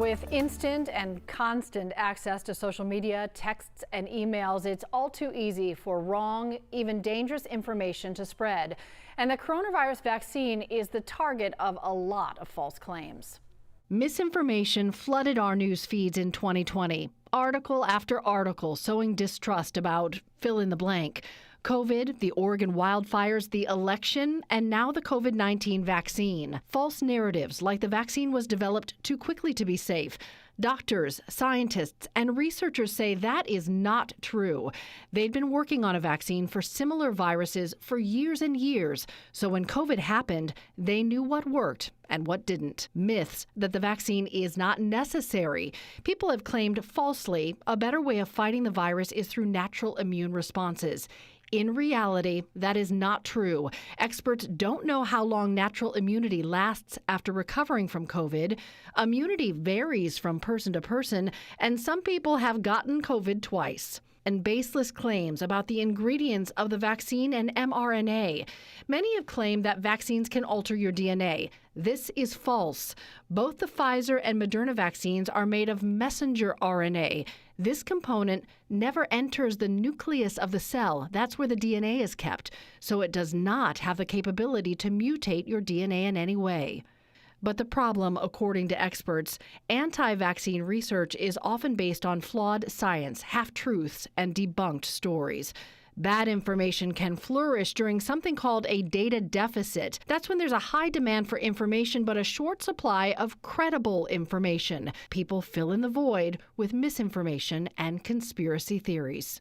With instant and constant access to social media, texts, and emails, it's all too easy for wrong, even dangerous information to spread. And the coronavirus vaccine is the target of a lot of false claims. Misinformation flooded our news feeds in 2020. Article after article sowing distrust about fill in the blank. COVID, the Oregon wildfires, the election, and now the COVID-19 vaccine. False narratives like the vaccine was developed too quickly to be safe. Doctors, scientists, and researchers say that is not true. They'd been working on a vaccine for similar viruses for years and years, so when COVID happened, they knew what worked and what didn't. Myths that the vaccine is not necessary. People have claimed falsely a better way of fighting the virus is through natural immune responses. In reality, that is not true. Experts don't know how long natural immunity lasts after recovering from COVID. Immunity varies from person to person, and some people have gotten COVID twice. And baseless claims about the ingredients of the vaccine and mRNA. Many have claimed that vaccines can alter your DNA. This is false. Both the Pfizer and Moderna vaccines are made of messenger RNA. This component never enters the nucleus of the cell. That's where the DNA is kept. So it does not have the capability to mutate your DNA in any way. But the problem, according to experts, anti-vaccine research is often based on flawed science, half-truths, and debunked stories. Bad information can flourish during something called a data deficit. That's when there's a high demand for information but a short supply of credible information. People fill in the void with misinformation and conspiracy theories.